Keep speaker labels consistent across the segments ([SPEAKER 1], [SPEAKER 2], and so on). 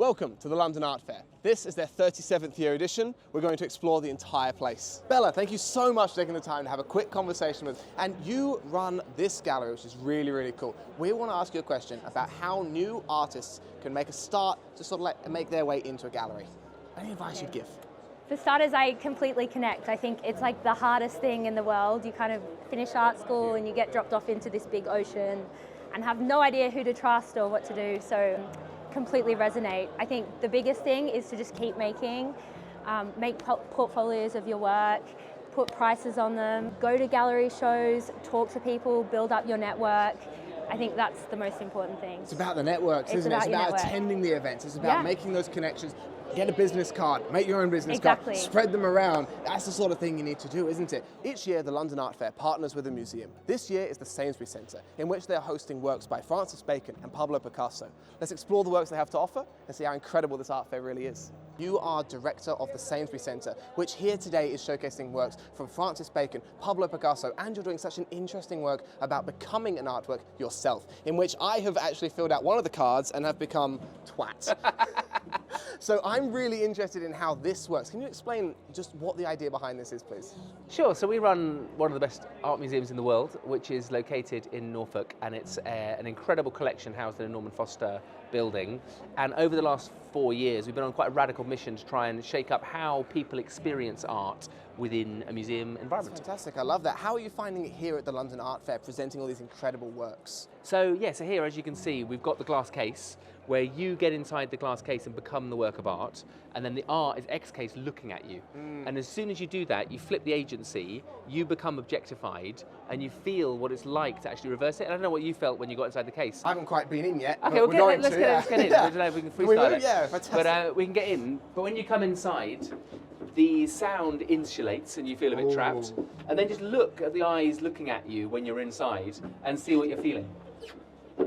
[SPEAKER 1] Welcome to the London Art Fair. This is their 37th year edition. We're going to explore the entire place. Bella, thank you so much for taking the time to have a quick conversation with us. And you run this gallery, which is really, really cool. We want to ask you a question about how new artists can make a start to sort of like make their way into a gallery. Any advice you'd give?
[SPEAKER 2] For starters, I completely connect. I think it's like the hardest thing in the world. You kind of finish art school and you get dropped off into this big ocean and have no idea who to trust or what to do. So completely resonate. I think the biggest thing is to just keep making, make portfolios of your work, put prices on them, go to gallery shows, talk to people, build up your network. I think that's the most important thing.
[SPEAKER 1] It's about the networks, isn't it? It's about attending the events. It's about making those connections. Get a business card, make your own business card, spread them around. That's the sort of thing you need to do, isn't it? Each year, the London Art Fair partners with a museum. This year is the Sainsbury Centre, in which they're hosting works by Francis Bacon and Pablo Picasso. Let's explore the works they have to offer and see how incredible this art fair really is. You are director of the Sainsbury Centre, which here today is showcasing works from Francis Bacon, Pablo Picasso, and you're doing such an interesting work about becoming an artwork yourself, in which I have actually filled out one of the cards and have become twat. So I'm really interested in how this works. Can you explain just what the idea behind this is, please?
[SPEAKER 3] Sure. So we run one of the best art museums in the world, which is located in Norfolk, and it's an incredible collection housed in a Norman Foster building. And over the last 4 years, we've been on quite a radical mission to try and shake up how people experience art within a museum environment.
[SPEAKER 1] That's fantastic, I love that. How are you finding it here at the London Art Fair, presenting all these incredible works?
[SPEAKER 3] So here, as you can see, we've got the glass case, where you get inside the glass case and become the work of art, and then the art is X case looking at you. And as soon as you do that, you flip the agency, you become objectified, and you feel what it's like to actually reverse it. And I don't know what you felt when you got inside the case.
[SPEAKER 1] I haven't quite been in yet.
[SPEAKER 3] Okay, let's get in. I don't know if we can freestyle it.
[SPEAKER 1] Yeah, fantastic.
[SPEAKER 3] But we can get in. But when you come inside, the sound insulates and you feel a bit trapped. And then just look at the eyes looking at you when you're inside and see what you're feeling.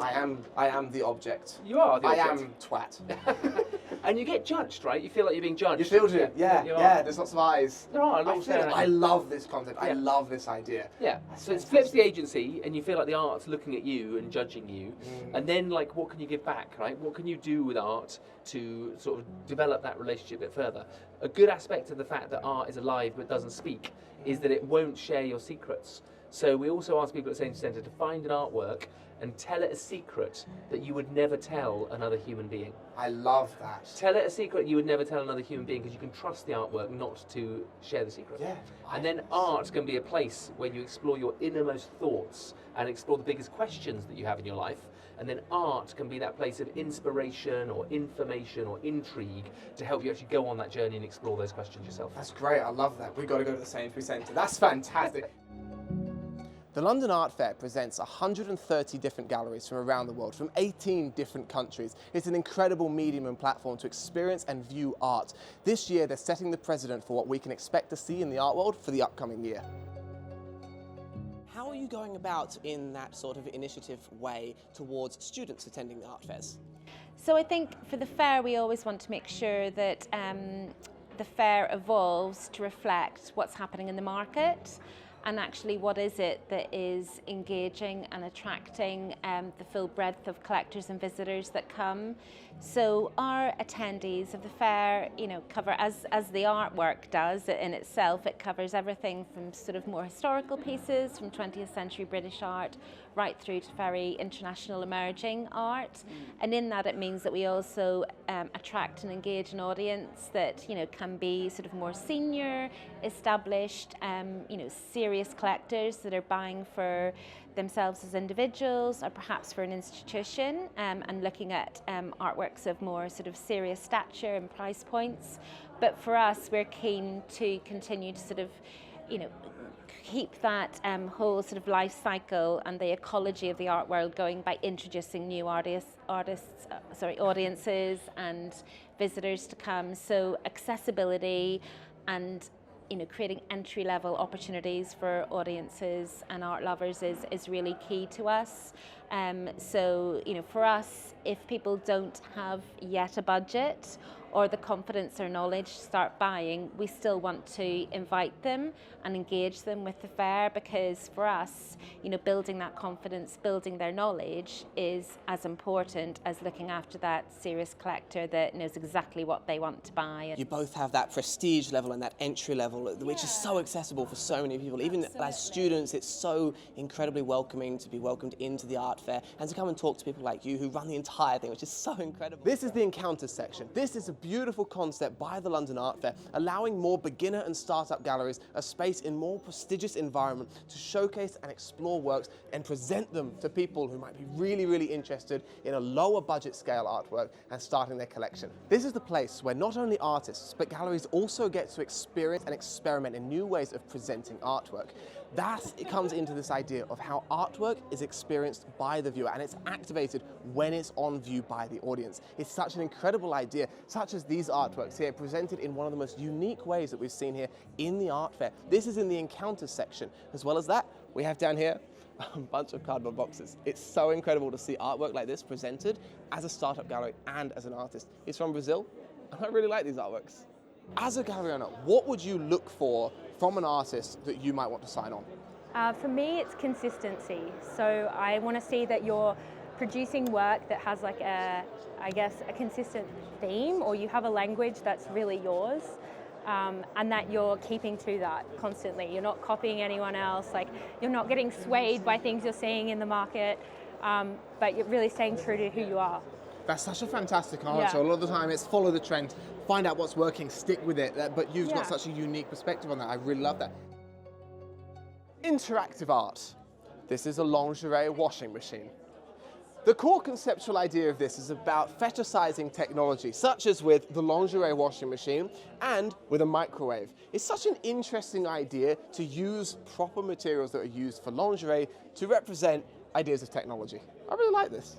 [SPEAKER 1] I am the object.
[SPEAKER 3] You are the object.
[SPEAKER 1] I am twat.
[SPEAKER 3] And you get judged, right? You feel like you're being judged.
[SPEAKER 1] You feel it, yeah, there's lots of eyes.
[SPEAKER 3] There are,
[SPEAKER 1] I love this concept, I love this idea.
[SPEAKER 3] Yeah, so it flips the agency and you feel like the art's looking at you and judging you. And then like, what can you give back, right? What can you do with art to sort of develop that relationship a bit further? A good aspect of the fact that art is alive but doesn't speak is that it won't share your secrets. So we also ask people at Sainsbury Centre to find an artwork and tell it a secret that you would never tell another human being.
[SPEAKER 1] I love that.
[SPEAKER 3] Tell it a secret you would never tell another human being, because you can trust the artwork not to share the secret.
[SPEAKER 1] Yeah.
[SPEAKER 3] And then art can be a place where you explore your innermost thoughts and explore the biggest questions that you have in your life. And then art can be that place of inspiration or information or intrigue to help you actually go on that journey and explore those questions yourself.
[SPEAKER 1] That's great, I love that. We've got to go to the Sainsbury Centre. That's fantastic. The London Art Fair presents 130 different galleries from around the world, from 18 different countries. It's an incredible medium and platform to experience and view art. This year, they're setting the precedent for what we can expect to see in the art world for the upcoming year. How are you going about in that sort of initiative way towards students attending the art fairs?
[SPEAKER 2] So I think for the fair, we always want to make sure that the fair evolves to reflect what's happening in the market. And actually, what is it that is engaging and attracting the full breadth of collectors and visitors that come? So our attendees of the fair, cover, as the artwork does in itself, it covers everything from sort of more historical pieces from 20th century British art right through to very international emerging art. And in that, it means that we also attract and engage an audience that, can be sort of more senior, established, serious collectors that are buying for themselves as individuals or perhaps for an institution, and looking at artworks of more sort of serious stature and price points. But for us, we're keen to continue to sort of, keep that whole sort of life cycle and the ecology of the art world going by introducing new audiences and visitors to come. So accessibility and creating entry-level opportunities for audiences and art lovers is really key to us. So, for us, if people don't have yet a budget or the confidence or knowledge to start buying, we still want to invite them and engage them with the fair, because for us, building that confidence, building their knowledge is as important as looking after that serious collector that knows exactly what they want to buy.
[SPEAKER 4] You both have that prestige level and that entry level, which is so accessible for so many people. Even as students, it's so incredibly welcoming to be welcomed into the art fair and to come and talk to people like you who run the entire thing, which is so incredible.
[SPEAKER 1] This is the Encounters section. This is a beautiful concept by the London Art Fair, allowing more beginner and startup galleries a space in more prestigious environment to showcase and explore works and present them to people who might be really, really interested in a lower budget scale artwork and starting their collection. This is the place where not only artists, but galleries also get to experience and experiment in new ways of presenting artwork. Thus, it comes into this idea of how artwork is experienced by the viewer and it's activated when it's on view by the audience. It's such an incredible idea, such as these artworks here, presented in one of the most unique ways that we've seen here in the art fair. This is in the Encounters section. As well as that, we have down here a bunch of cardboard boxes. It's so incredible to see artwork like this presented as a startup gallery and as an artist. It's from Brazil, and I really like these artworks. As a gallery owner, what would you look for from an artist that you might want to sign on?
[SPEAKER 5] For me, it's consistency. So I want to see that you're producing work that has like a consistent theme, or you have a language that's really yours, and that you're keeping to that constantly. You're not copying anyone else. Like, you're not getting swayed by things you're seeing in the market, but you're really staying true to who you are.
[SPEAKER 1] That's such a fantastic answer.
[SPEAKER 5] Yeah.
[SPEAKER 1] A lot of the time it's follow the trend, find out what's working, stick with it, but you've got such a unique perspective on that. I really love that. Interactive art. This is a lingerie washing machine. The core conceptual idea of this is about fetishizing technology, such as with the lingerie washing machine and with a microwave. It's such an interesting idea to use proper materials that are used for lingerie to represent ideas of technology. I really like this.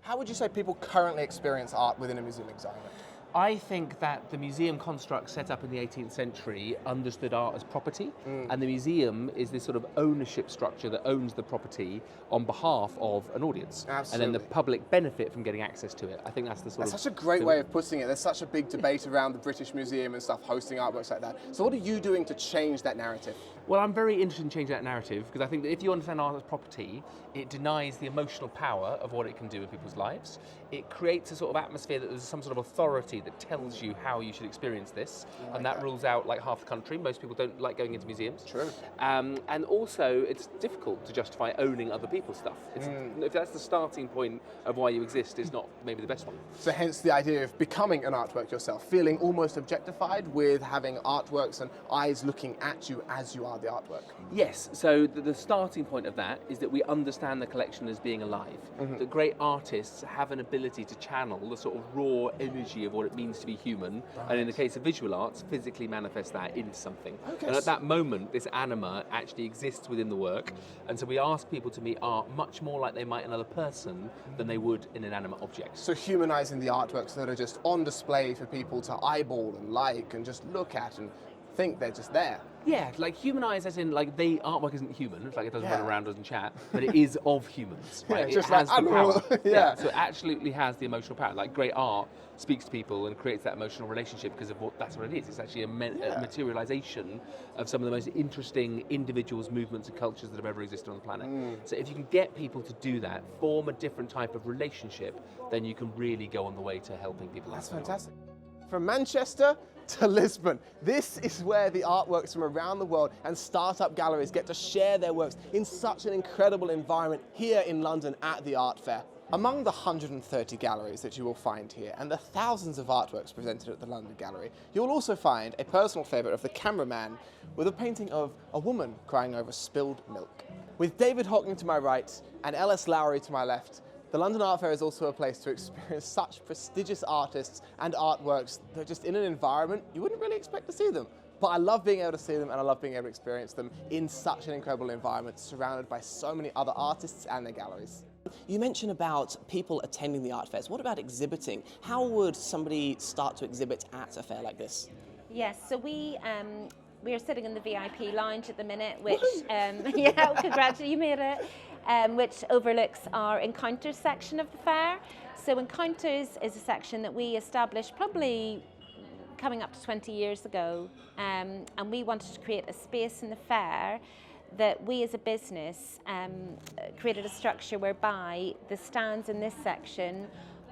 [SPEAKER 1] How would you say people currently experience art within a museum environment?
[SPEAKER 3] I think that the museum construct set up in the 18th century understood art as property, and the museum is this sort of ownership structure that owns the property on behalf of an audience.
[SPEAKER 1] Absolutely.
[SPEAKER 3] And then the public benefit from getting access to it. I think that's the sort of...
[SPEAKER 1] That's such a great way of putting it. There's such a big debate around the British Museum and stuff hosting artworks like that. So what are you doing to change that narrative?
[SPEAKER 3] Well, I'm very interested in changing that narrative, because I think that if you understand art as property, it denies the emotional power of what it can do in people's lives. It creates a sort of atmosphere that there's some sort of authority that tells you how you should experience this, and that rules out like half the country. Most people don't like going into museums.
[SPEAKER 1] True.
[SPEAKER 3] And also, it's difficult to justify owning other people's stuff. If that's the starting point of why you exist, it's not maybe the best one.
[SPEAKER 1] So hence the idea of becoming an artwork yourself, feeling almost objectified with having artworks and eyes looking at you as you are the artwork.
[SPEAKER 3] Yes, so the starting point of that is that we understand the collection as being alive. That great artists have an ability to channel the sort of raw energy of what it means to be human, and in the case of visual arts, physically manifest that into something.
[SPEAKER 1] Okay.
[SPEAKER 3] And at that moment, this anima actually exists within the work, and so we ask people to meet art much more like they might another person than they would in an animate object.
[SPEAKER 1] So humanizing the artworks that are just on display for people to eyeball and like and just look at and think they're just there.
[SPEAKER 3] Yeah, like humanized as in like the artwork isn't human, it's like it doesn't run around, doesn't chat, but it is of humans, right?
[SPEAKER 1] Yeah, just
[SPEAKER 3] it has
[SPEAKER 1] like
[SPEAKER 3] the power.
[SPEAKER 1] yeah.
[SPEAKER 3] So it absolutely has the emotional power. Like great art speaks to people and creates that emotional relationship because of that's what it is. It's actually a materialization of some of the most interesting individuals, movements and cultures that have ever existed on the planet. So if you can get people to do that, form a different type of relationship, then you can really go on the way to helping people.
[SPEAKER 1] That's fantastic. From Manchester to Lisbon, this is where the artworks from around the world and startup galleries get to share their works in such an incredible environment here in London at the art fair. Among the 130 galleries that you will find here and the thousands of artworks presented at the London Gallery, you will also find a personal favourite of the cameraman with a painting of a woman crying over spilled milk. With David Hockney to my right and L.S. Lowry to my left, the London Art Fair is also a place to experience such prestigious artists and artworks that are just in an environment you wouldn't really expect to see them. But I love being able to see them and I love being able to experience them in such an incredible environment, surrounded by so many other artists and their galleries.
[SPEAKER 4] You mentioned about people attending the art fairs. What about exhibiting? How would somebody start to exhibit at a fair like this?
[SPEAKER 2] Yes, so we we are sitting in the VIP lounge at the minute, which, yeah, congratulations, you made it, which overlooks our Encounters section of the fair. So Encounters is a section that we established probably coming up to 20 years ago, and we wanted to create a space in the fair that we as a business created a structure whereby the stands in this section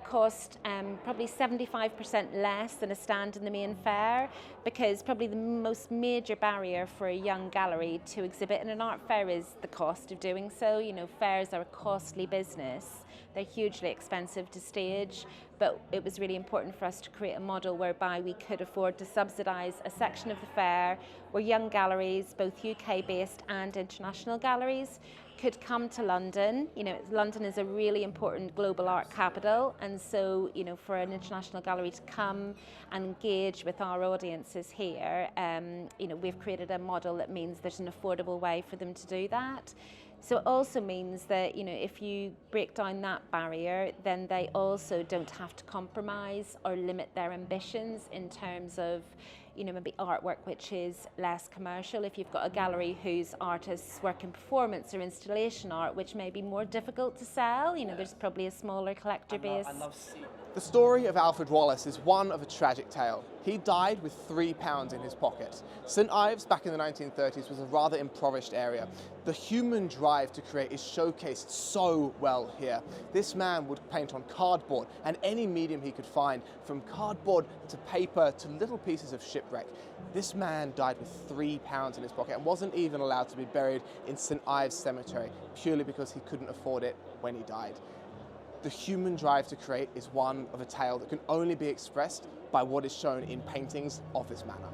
[SPEAKER 2] cost probably 75% less than a stand in the main fair, because probably the most major barrier for a young gallery to exhibit in an art fair is the cost of doing so. You know, fairs are a costly business. They're hugely expensive to stage, but it was really important for us to create a model whereby we could afford to subsidise a section of the fair where young galleries, both UK-based and international galleries, could come to London. You know, London is a really important global art capital, and so, you know, for an international gallery to come and engage with our audiences here, you know, we've created a model that means there's an affordable way for them to do that. So it also means that, you know, if you break down that barrier, then they also don't have to compromise or limit their ambitions in terms of, you know, maybe artwork which is less commercial. If you've got a gallery whose artists work in performance or installation art, which may be more difficult to sell, you know, there's probably a smaller collector base.
[SPEAKER 1] The story of Alfred Wallace is one of a tragic tale. He died with £3 in his pocket. St Ives, back in the 1930s, was a rather impoverished area. The human drive to create is showcased so well here. This man would paint on cardboard and any medium he could find, from cardboard to paper to little pieces of shipwreck. This man died with £3 in his pocket and wasn't even allowed to be buried in St Ives Cemetery, purely because he couldn't afford it when he died. The human drive to create is one of a tale that can only be expressed by what is shown in paintings of this manner.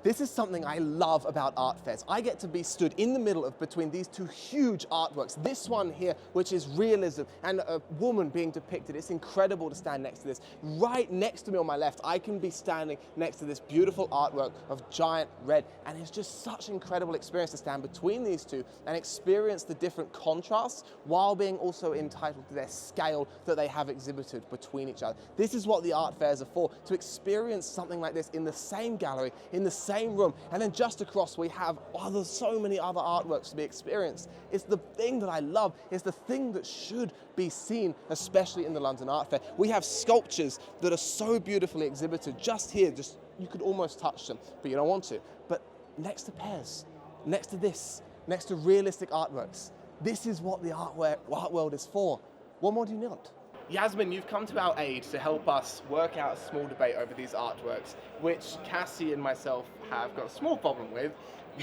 [SPEAKER 1] This is something I love about art fairs. I get to be stood in the middle of between these two huge artworks. This one here, which is realism, and a woman being depicted. It's incredible to stand next to this. Right next to me on my left, I can be standing next to this beautiful artwork of Giant Red, and it's just such an incredible experience to stand between these two and experience the different contrasts while being also entitled to their scale that they have exhibited between each other. This is what the art fairs are for, to experience something like this in the same gallery, in the same room, and then just across we have so many other artworks to be experienced. It's the thing that I love. It's the thing that should be seen, especially in the London Art Fair. We have sculptures that are so beautifully exhibited just here, just you could almost touch them, but you don't want to. But next to pears, next to this, next to realistic artworks, this is what the art world is for. What more do you want? Yasmin, you've come to our aid to help us work out a small debate over these artworks, which Cassie and myself have got a small problem with.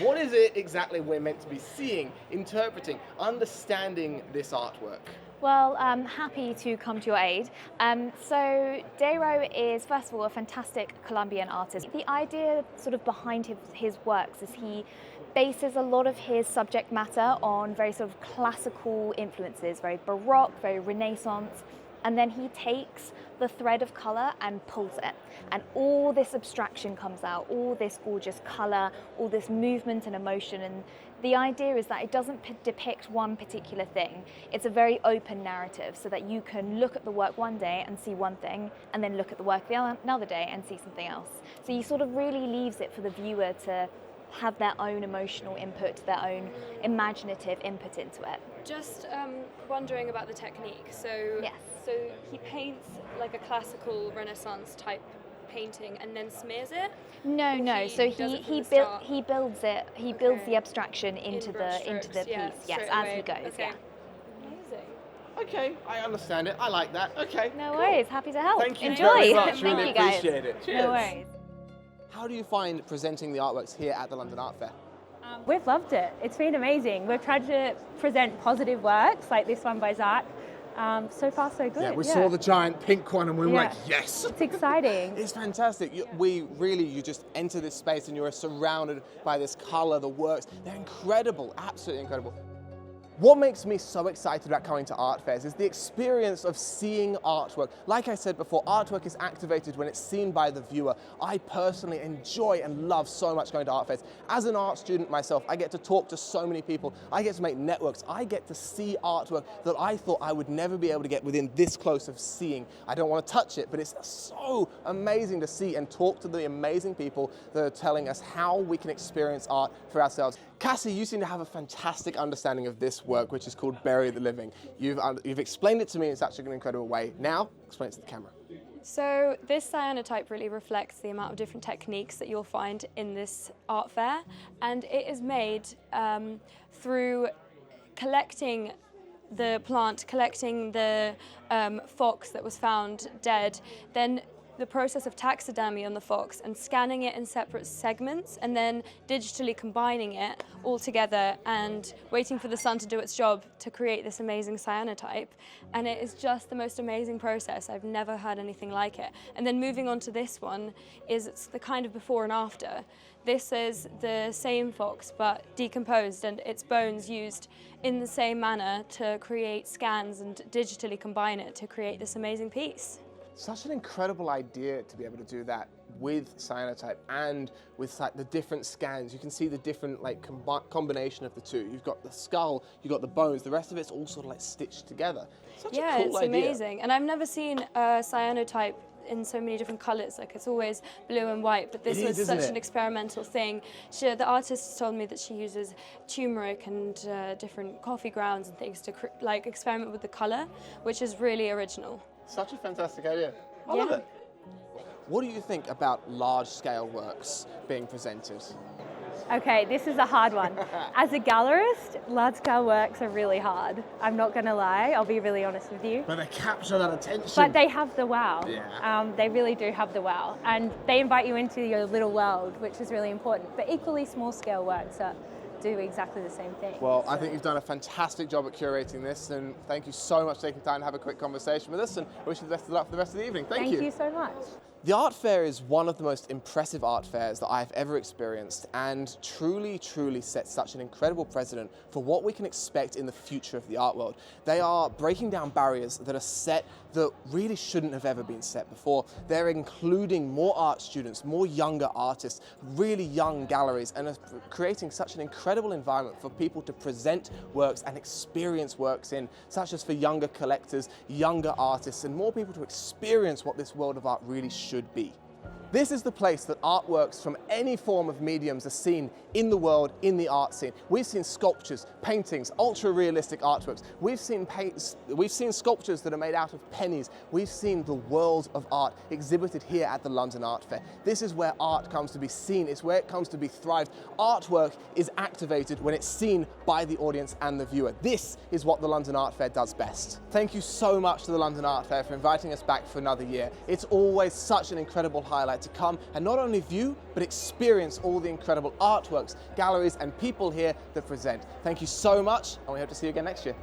[SPEAKER 1] What is it exactly we're meant to be seeing, interpreting, understanding this artwork?
[SPEAKER 6] Well, I'm happy to come to your aid. So Dero is, first of all, a fantastic Colombian artist. The idea sort of behind his works is he bases a lot of his subject matter on very sort of classical influences, very Baroque, very Renaissance, and then he takes the thread of colour and pulls it. And all this abstraction comes out, all this gorgeous colour, all this movement and emotion. And the idea is that it doesn't depict one particular thing. It's a very open narrative so that you can look at the work one day and see one thing, and then look at the work another day and see something else. So he sort of really leaves it for the viewer to have their own emotional input, their own imaginative input into it.
[SPEAKER 7] Just wondering about the technique. So,
[SPEAKER 6] yes.
[SPEAKER 7] So he paints like a classical Renaissance type painting and then smears it?
[SPEAKER 6] No. So he builds it. He builds the abstraction into the piece. Yes, as he goes.
[SPEAKER 7] Okay.
[SPEAKER 6] Yeah.
[SPEAKER 7] Amazing.
[SPEAKER 1] Okay, I understand it. I like that. Okay.
[SPEAKER 6] No worries. Happy to help.
[SPEAKER 1] Thank you
[SPEAKER 6] Enjoy.
[SPEAKER 1] very much.
[SPEAKER 6] Thank
[SPEAKER 1] Really
[SPEAKER 6] you guys.
[SPEAKER 1] appreciate it. Cheers.
[SPEAKER 6] No worries.
[SPEAKER 1] How do you find presenting the artworks here at the London Art Fair?
[SPEAKER 5] We've loved it. It's been amazing. We've tried to present positive works like this one by Zach. So far, so good.
[SPEAKER 1] Yeah, we saw the giant pink one and we were like, yes.
[SPEAKER 5] It's exciting.
[SPEAKER 1] It's fantastic. You just enter this space and you're surrounded by this colour, the works. They're incredible, absolutely incredible. What makes me so excited about coming to art fairs is the experience of seeing artwork. Like I said before, artwork is activated when it's seen by the viewer. I personally enjoy and love so much going to art fairs. As an art student myself, I get to talk to so many people. I get to make networks. I get to see artwork that I thought I would never be able to get within this close of seeing. I don't want to touch it, but it's so amazing to see and talk to the amazing people that are telling us how we can experience art for ourselves. Cassie, you seem to have a fantastic understanding of this work, which is called Bury the Living. You've explained it to me in such an incredible way. Now, explain it to the camera.
[SPEAKER 7] So this cyanotype really reflects the amount of different techniques that you'll find in this art fair, and it is made through collecting the plant, collecting the fox that was found dead, then the process of taxidermy on the fox and scanning it in separate segments and then digitally combining it all together and waiting for the sun to do its job to create this amazing cyanotype. And it is just the most amazing process. I've never had anything like it. And then moving on to this one is it's the kind of before and after. This is the same fox but decomposed and its bones used in the same manner to create scans and digitally combine it to create this amazing piece.
[SPEAKER 1] Such an incredible idea to be able to do that with cyanotype and with the different scans. You can see the different combination of the two. You've got the skull, you've got the bones, the rest of it's all sort of like stitched together. Such a cool idea.
[SPEAKER 7] It's amazing. And I've never seen a cyanotype in so many different colours, like it's always blue and white, but this was such an experimental thing. The artist told me that she uses turmeric and different coffee grounds and things to experiment with the colour, which is really original.
[SPEAKER 1] Such a fantastic idea. I love it. What do you think about large-scale works being presented?
[SPEAKER 5] Okay, this is a hard one. As a gallerist, large-scale works are really hard. I'm not going to lie, I'll be really honest with you.
[SPEAKER 1] But they capture that attention.
[SPEAKER 5] But they have the wow.
[SPEAKER 1] Yeah.
[SPEAKER 5] They really do have the wow. And they invite you into your little world, which is really important. But equally small-scale works do exactly the same thing.
[SPEAKER 1] Well, I think you've done a fantastic job at curating this, and thank you so much for taking time to have a quick conversation with us, and I wish you the best of luck for the rest of the evening. Thank you.
[SPEAKER 5] Thank you so much.
[SPEAKER 1] The art fair is one of the most impressive art fairs that I've ever experienced and truly, truly sets such an incredible precedent for what we can expect in the future of the art world. They are breaking down barriers that are set that really shouldn't have ever been set before. They're including more art students, more younger artists, really young galleries, and are creating such an incredible environment for people to present works and experience works in, such as for younger collectors, younger artists, and more people to experience what this world of art really should be. This is the place that artworks from any form of mediums are seen in the world, in the art scene. We've seen sculptures, paintings, ultra-realistic artworks. We've seen sculptures that are made out of pennies. We've seen the world of art exhibited here at the London Art Fair. This is where art comes to be seen. It's where it comes to be thrived. Artwork is activated when it's seen by the audience and the viewer. This is what the London Art Fair does best. Thank you so much to the London Art Fair for inviting us back for another year. It's always such an incredible highlight to come and not only view, but experience all the incredible artworks, galleries, and people here that present. Thank you so much, and we hope to see you again next year.